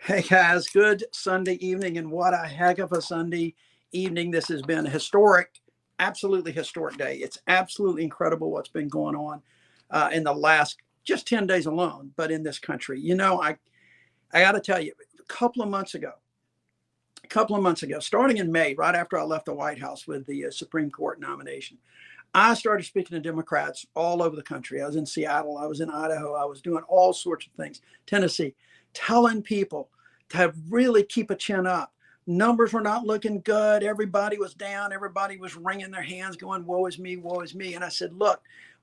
Hey guys, good Sunday evening, and what a heck of a Sunday evening. This has been a historic, absolutely historic day. It's absolutely incredible what's been going on in the last just 10 days alone, but in this country. I got to tell you, a couple of months ago, starting in May, right after I left the White House with the Supreme Court nomination, I started speaking to Democrats all over the country. I was in Seattle, I was in Idaho, I was doing all sorts of things, Tennessee, telling people to really keep a chin up. Numbers were not looking good. Everybody was down. Everybody was wringing their hands going, woe is me, woe is me. And I said, look,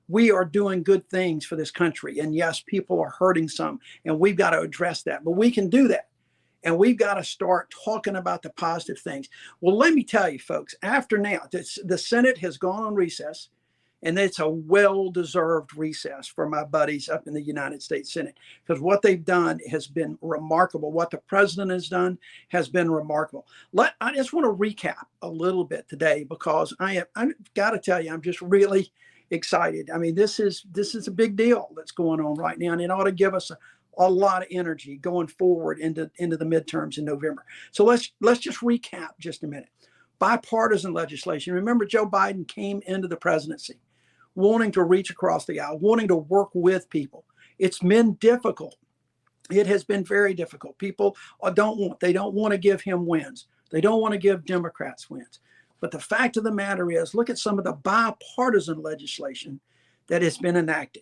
we are doing good things for this country. And yes, people are hurting some, and we've got to address that. But we can do that. And we've got to start talking about the positive things. Well, let me tell you, folks, after now, the Senate has gone on recess, and it's a well-deserved recess for my buddies up in the United States Senate, because what they've done has been remarkable. What the president has done has been remarkable. I just want to recap a little bit today, because I've got to tell you, I'm just really excited. I mean, this is a big deal that's going on right now, and it ought to give us a lot of energy going forward into the midterms in November. So let's just recap just a minute. Bipartisan legislation. Remember, Joe Biden came into the presidency wanting to reach across the aisle, wanting to work with people. It's been difficult. It has been very difficult. People don't want to give him wins. They don't want to give Democrats wins. But the fact of the matter is, look at some of the bipartisan legislation that has been enacted.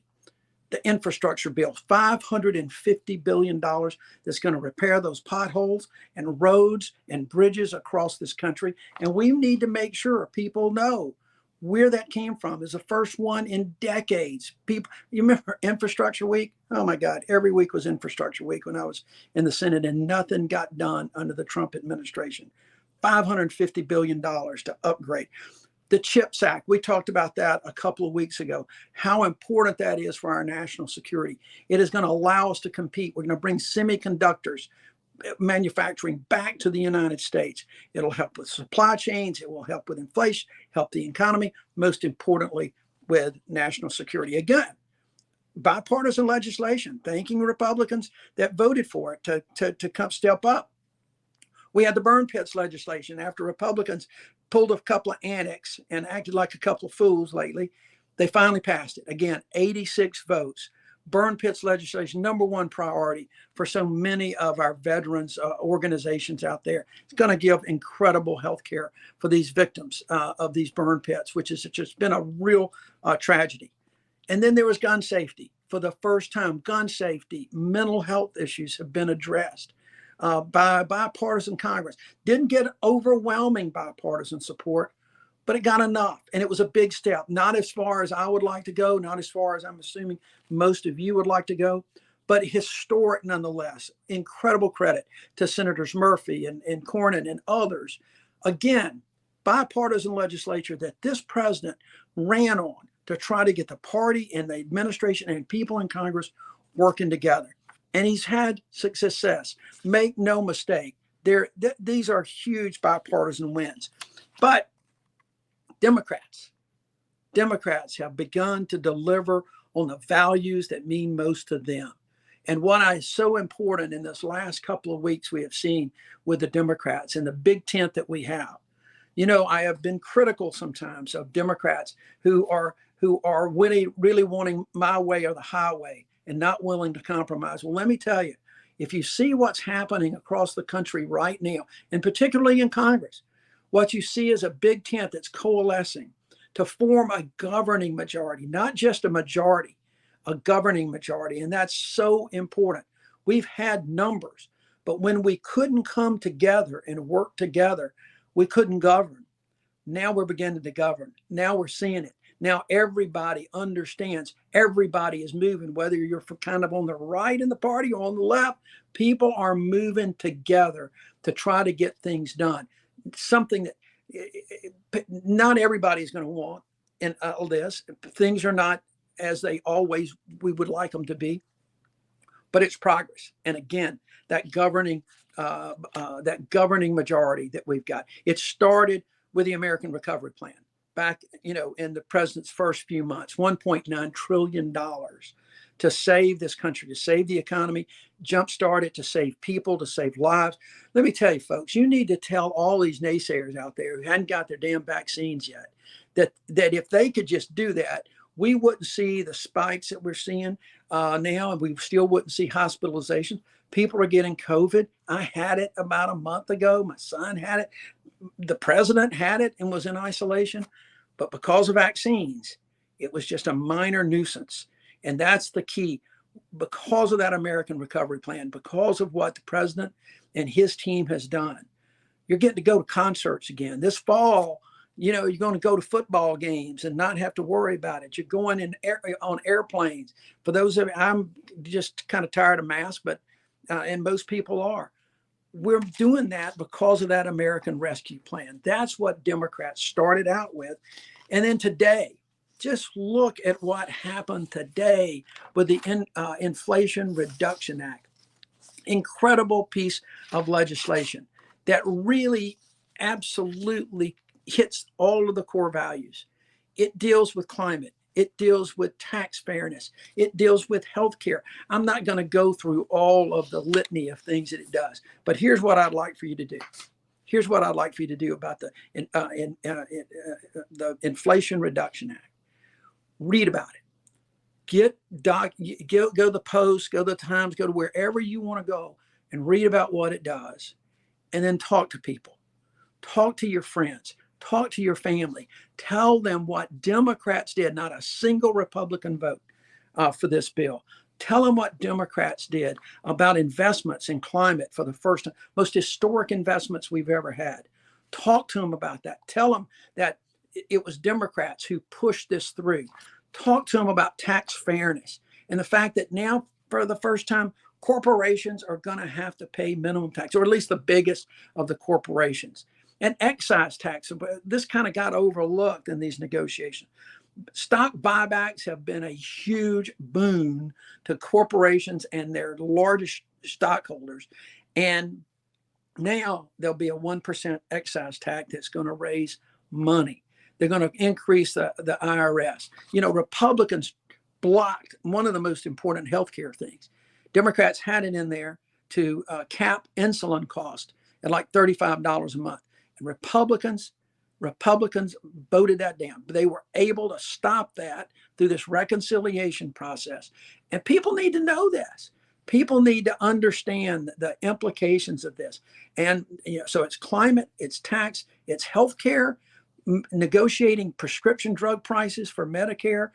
The infrastructure bill, $550 billion that's going to repair those potholes and roads and bridges across this country. And we need to make sure people know where that came from. Is the first one in decades. People, you remember Infrastructure Week? Oh my God, every week was Infrastructure Week when I was in the Senate, and nothing got done under the Trump administration. $550 billion to upgrade. The CHIPS Act, we talked about that a couple of weeks ago, how important that is for our national security. It is going to allow us to compete. We're going to bring semiconductors manufacturing back to the United States. It'll help with supply chains. It will help with inflation, help the economy, most importantly, with national security. Again, bipartisan legislation, thanking Republicans that voted for it to come step up. We had the burn pits legislation after Republicans pulled a couple of annex and acted like a couple of fools lately. They finally passed it. Again, 86 votes. Burn pits legislation, number one priority for so many of our veterans organizations out there. It's going to give incredible health care for these victims of these burn pits, which has just been a real tragedy. And then there was gun safety. For the first time, gun safety, mental health issues have been addressed by bipartisan Congress. Didn't get overwhelming bipartisan support, but it got enough. And it was a big step, not as far as I would like to go, not as far as I'm assuming most of you would like to go, but historic nonetheless. Incredible credit to Senators Murphy and Cornyn and others. Again, bipartisan legislature that this president ran on to try to get the party and the administration and people in Congress working together. And he's had success. Make no mistake, these are huge bipartisan wins. But Democrats have begun to deliver on the values that mean most to them. And what is so important in this last couple of weeks we have seen with the Democrats and the big tent that we have. You know, I have been critical sometimes of Democrats who are really wanting my way or the highway and not willing to compromise. Well, let me tell you, if you see what's happening across the country right now, and particularly in Congress, what you see is a big tent that's coalescing to form a governing majority, not just a majority, a governing majority. And that's so important. We've had numbers, but when we couldn't come together and work together, we couldn't govern. Now we're beginning to govern. Now we're seeing it. Now everybody understands. Everybody is moving, whether you're kind of on the right in the party or on the left. People are moving together to try to get things done. Something that not everybody is going to want in all this. Things are not as we would like them to be, but it's progress. And again, that governing majority that we've got. It started with the American Recovery Plan back, in the president's first few months, $1.9 trillion to save this country, to save the economy, jumpstart it, to save people, to save lives. Let me tell you, folks, you need to tell all these naysayers out there who hadn't got their damn vaccines yet that if they could just do that, we wouldn't see the spikes that we're seeing now, and we still wouldn't see hospitalizations. People are getting COVID. I had it about a month ago. My son had it. The president had it and was in isolation. But because of vaccines, it was just a minor nuisance. And that's the key. Because of that American Recovery Plan, because of what the president and his team has done, you're getting to go to concerts again. This fall, you're going to go to football games and not have to worry about it. You're going on airplanes. For those of you, I'm just kind of tired of masks, but and most people are. We're doing that because of that American Rescue Plan. That's what Democrats started out with. And then today, just look at what happened today with the Inflation Reduction Act. Incredible piece of legislation that really absolutely hits all of the core values. It deals with climate. It deals with tax fairness. It deals with healthcare. I'm not going to go through all of the litany of things that it does, but here's what I'd like for you to do. Here's what I'd like for you to do about the Inflation Reduction Act. Read about it. Go to the Post, go to the Times, go to wherever you want to go and read about what it does, and then talk to people. Talk to your friends. Talk to your family. Tell them what Democrats did, not a single Republican vote for this bill. Tell them what Democrats did about investments in climate for the first time, most historic investments we've ever had. Talk to them about that. Tell them that it was Democrats who pushed this through. Talk to them about tax fairness and the fact that now, for the first time, corporations are going to have to pay minimum tax, or at least the biggest of the corporations. And excise tax, this kind of got overlooked in these negotiations. Stock buybacks have been a huge boon to corporations and their largest stockholders. And now there'll be a 1% excise tax that's going to raise money. They're going to increase the IRS. Republicans blocked one of the most important healthcare things. Democrats had it in there to cap insulin cost at like $35 a month. And Republicans voted that down. They were able to stop that through this reconciliation process. And people need to know this. People need to understand the implications of this. And so it's climate, it's tax, it's healthcare, negotiating prescription drug prices for Medicare,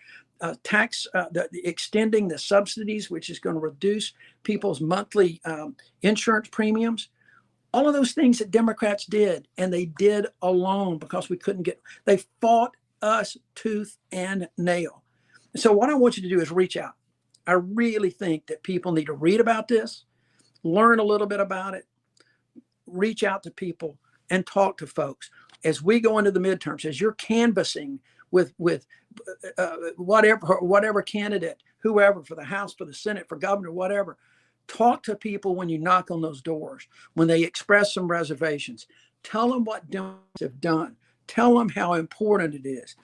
extending the subsidies, which is going to reduce people's monthly insurance premiums. All of those things that Democrats did, and they did alone because they fought us tooth and nail. So what I want you to do is reach out. I really think that people need to read about this, learn a little bit about it, reach out to people and talk to folks. As we go into the midterms, as you're canvassing with whatever candidate, whoever, for the House, for the Senate, for governor, whatever, talk to people when you knock on those doors, when they express some reservations. Tell them what Democrats have done. Tell them how important it is.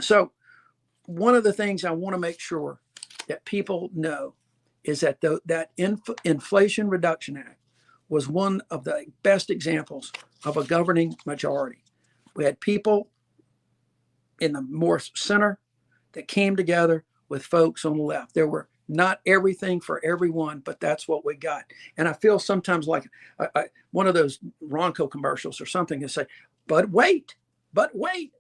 So one of the things I want to make sure that people know is that that Inflation Reduction Act was one of the best examples of a governing majority. We had people in the more center that came together with folks on the left. There were not everything for everyone, but that's what we got. And I feel sometimes like one of those Ronco commercials or something to say, but wait,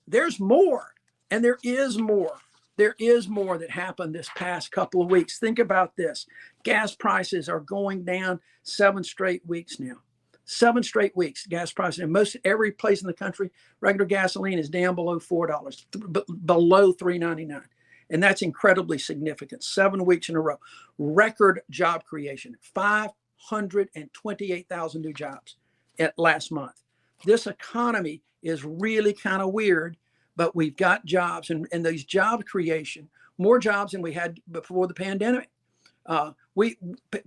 there's more. And there is more. There is more that happened this past couple of weeks. Think about this. Gas prices are going down 7 straight weeks now. 7 straight weeks, gas prices. In most every place in the country, regular gasoline is down below $4, below $3.99. And that's incredibly significant. 7 weeks in a row. Record job creation, 528,000 new jobs last month. This economy is really kind of weird, but we've got jobs, and these job creation, more jobs than we had before the pandemic.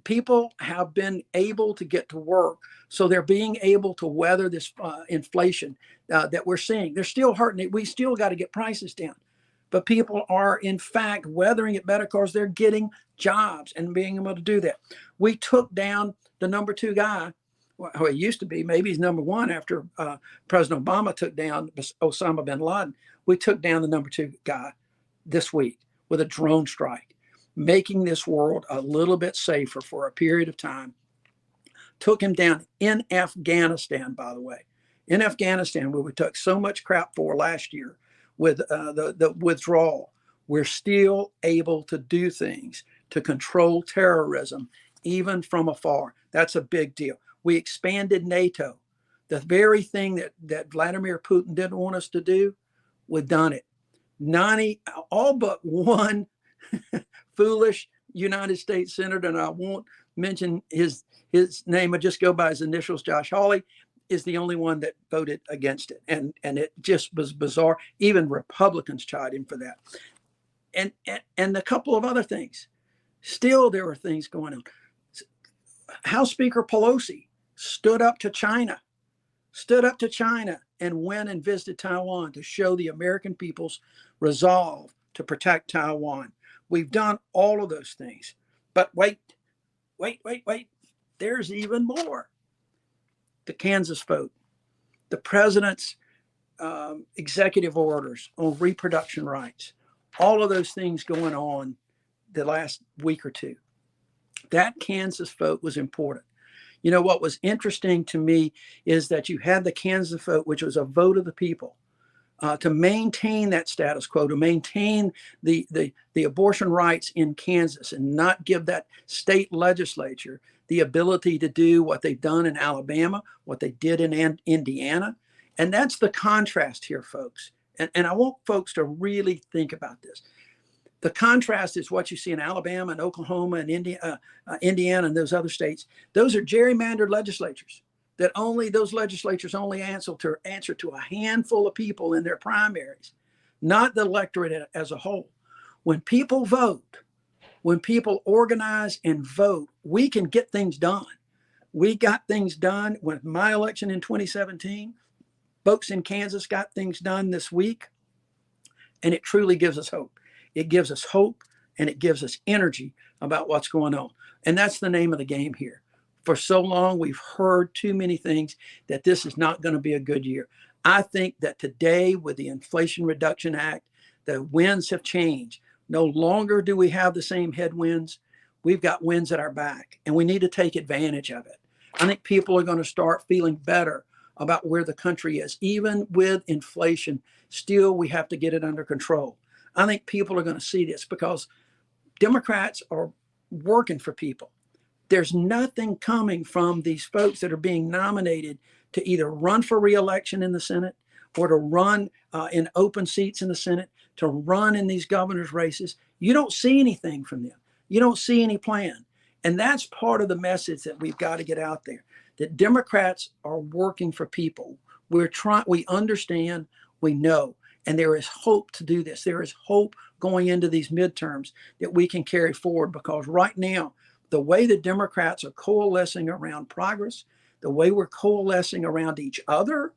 People have been able to get to work, so they're being able to weather this inflation that we're seeing. They're still hurting it. We still got to get prices down. but people are in fact weathering it better because they're getting jobs and being able to do that. We took down the number 2 guy. Well, it used to be, maybe he's number 1 after President Obama took down Osama bin Laden. We took down the number 2 guy this week with a drone strike, making this world a little bit safer for a period of time. Took him down in Afghanistan, by the way. In Afghanistan, where we took so much crap for last year with the withdrawal, we're still able to do things to control terrorism, even from afar. That's a big deal. We expanded NATO. The very thing that Vladimir Putin didn't want us to do, we've done it. All but one foolish United States senator, and I won't mention his name, I just go by his initials, Josh Hawley, is the only one that voted against it. And it just was bizarre. Even Republicans chided him for that. And a couple of other things. Still, there were things going on. House Speaker Pelosi stood up to China and went and visited Taiwan to show the American people's resolve to protect Taiwan. We've done all of those things. But wait. There's even more. The Kansas vote, the president's executive orders on reproduction rights, all of those things going on the last week or two. That Kansas vote was important. You know, what was interesting to me is that you had the Kansas vote, which was a vote of the people, to maintain that status quo, to maintain the abortion rights in Kansas and not give that state legislature the ability to do what they've done in Alabama, what they did in Indiana. And that's the contrast here, folks. And I want folks to really think about this. The contrast is what you see in Alabama and Oklahoma and Indiana and those other states. Those are gerrymandered legislatures. That only those legislatures only answer to a handful of people in their primaries, not the electorate as a whole. When people vote, when people organize and vote, we can get things done. We got things done with my election in 2017. Folks in Kansas got things done this week, and it truly gives us hope. It gives us hope, and it gives us energy about what's going on. And that's the name of the game here. For so long, we've heard too many things that this is not going to be a good year. I think that today, with the Inflation Reduction Act, the winds have changed. No longer do we have the same headwinds. We've got winds at our back, and we need to take advantage of it. I think people are going to start feeling better about where the country is. Even with inflation, still we have to get it under control. I think people are going to see this because Democrats are working for people. There's nothing coming from these folks that are being nominated to either run for re-election in the Senate or to run in open seats in the Senate, to run in these governor's races. You don't see anything from them. You don't see any plan. And that's part of the message that we've got to get out there, that Democrats are working for people. We understand, we know, and there is hope to do this. There is hope going into these midterms that we can carry forward, because right now, the way the Democrats are coalescing around progress, the way we're coalescing around each other,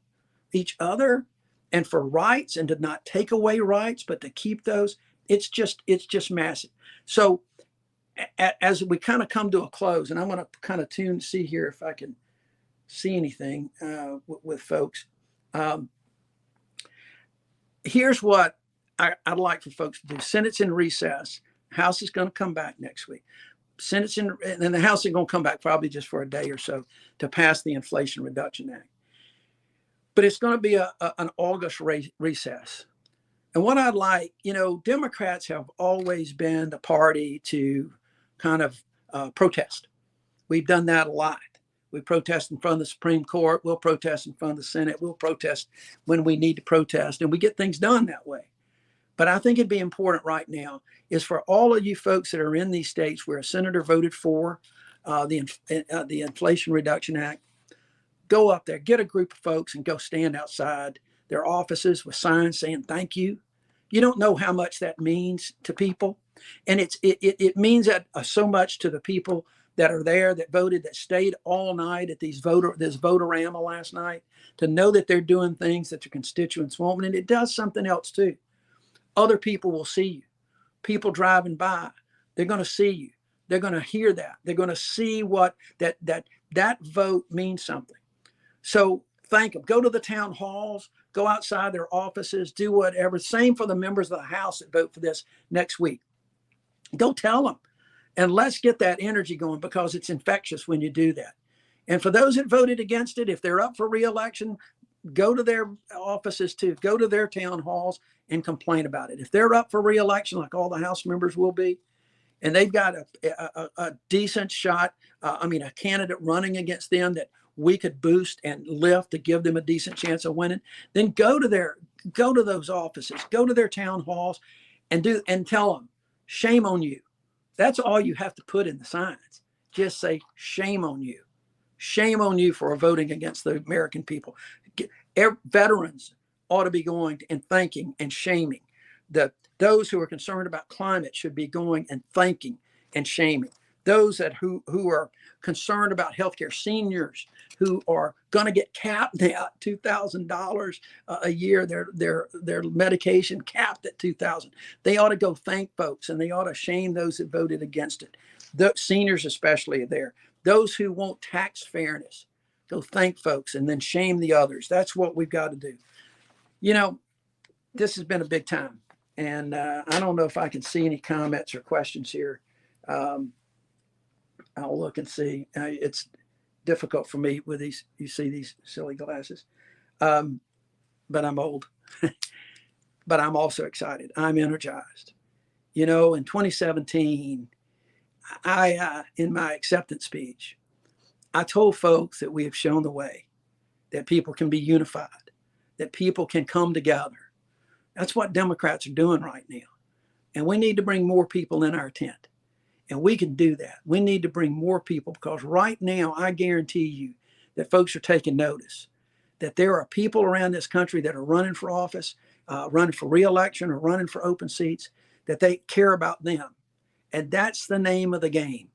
and for rights, and to not take away rights, but to keep those, it's just massive. So as we kind of come to a close, and I'm going to kind of see here if I can see anything with folks. Here's what I'd like for folks to do. Senate's in recess. House is going to come back next week. Senate's in, and then the House is going to come back probably just for a day or so to pass the Inflation Reduction Act. But it's going to be an August recess. And what I'd like, Democrats have always been the party to kind of protest. We've done that a lot. We protest in front of the Supreme Court. We'll protest in front of the Senate. We'll protest when we need to protest, and we get things done that way. But I think it'd be important right now is for all of you folks that are in these states where a senator voted for the Inflation Reduction Act, go up there, get a group of folks and go stand outside their offices with signs saying thank you. You don't know how much that means to people. And it means that so much to the people that are there, that voted, that stayed all night at this votorama last night, to know that they're doing things that their constituents want. And it does something else too. Other people will see you. People driving by, they're going to see you. They're going to hear that. They're going to see what that vote means something. So thank them. Go to the town halls, go outside their offices, do whatever. Same for the members of the House that vote for this next week. Go tell them. And let's get that energy going, because it's infectious when you do that. And for those that voted against it, if they're up for re-election, go to their offices too. Go to their town halls and complain about it. If they're up for re-election, like all the House members will be, and they've got a decent shot, a candidate running against them that we could boost and lift to give them a decent chance of winning, then go to those offices, go to their town halls, and tell them, shame on you. That's all you have to put in the signs. Just say, shame on you. Shame on you for voting against the American people. Veterans ought to be going and thanking and shaming. Those who are concerned about climate should be going and thanking and shaming. Those who are concerned about healthcare, seniors who are going to get capped now at $2,000 a year, their medication capped at $2,000. They ought to go thank folks, and they ought to shame those that voted against it. The seniors especially are there. Those who want tax fairness, go thank folks and then shame the others. That's what we've got to do. This has been a big time, and I don't know if I can see any comments or questions here. I'll look and see. It's difficult for me with these. You see these silly glasses, but I'm old. But I'm also excited. I'm energized. In 2017, I in my acceptance speech, I told folks that we have shown the way, that people can be unified, that people can come together. That's what Democrats are doing right now. And we need to bring more people in our tent. And we can do that. We need to bring more people, because right now, I guarantee you that folks are taking notice that there are people around this country that are running for office, running for re-election, or running for open seats, that they care about them. And that's the name of the game.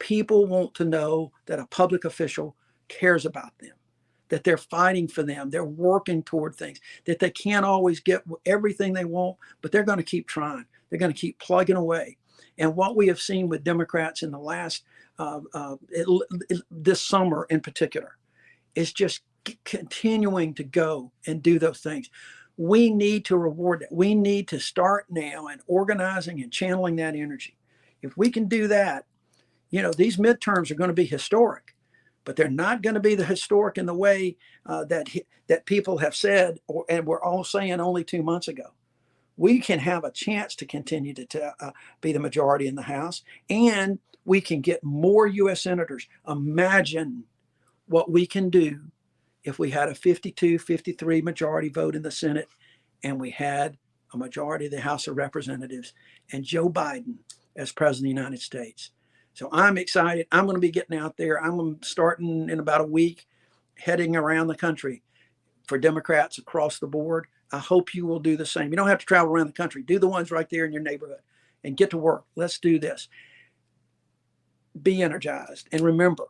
People want to know that a public official cares about them, that they're fighting for them, they're working toward things, that they can't always get everything they want, but they're going to keep trying. They're going to keep plugging away. And what we have seen with Democrats in the last, this summer in particular, is just continuing to go and do those things. We need to reward that. We need to start now and organizing and channeling that energy. If we can do that, these midterms are going to be historic, but they're not going to be the historic in the way that people have said, and we're all saying only 2 months ago. We can have a chance to continue to be the majority in the House, and we can get more U.S. senators. Imagine what we can do if we had a 52-53 majority vote in the Senate, and we had a majority of the House of Representatives, and Joe Biden as President of the United States. So I'm excited. I'm going to be getting out there. I'm starting in about a week, heading around the country for Democrats across the board. I hope you will do the same. You don't have to travel around the country. Do the ones right there in your neighborhood and get to work. Let's do this. Be energized. And remember,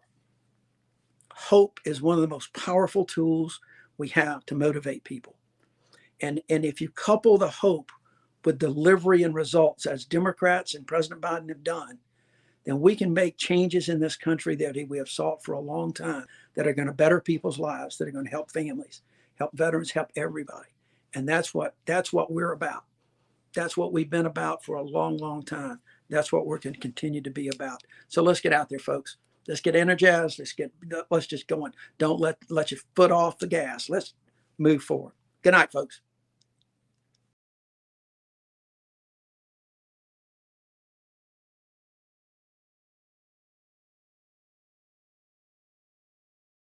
hope is one of the most powerful tools we have to motivate people. And if you couple the hope with delivery and results, as Democrats and President Biden have done, then we can make changes in this country that we have sought for a long time, that are going to better people's lives, that are going to help families, help veterans, help everybody. And that's what we're about. That's what we've been about for a long, long time. That's what we're going to continue to be about. So let's get out there, folks. Let's get energized. Let's just go on. Don't let your foot off the gas. Let's move forward. Good night, folks.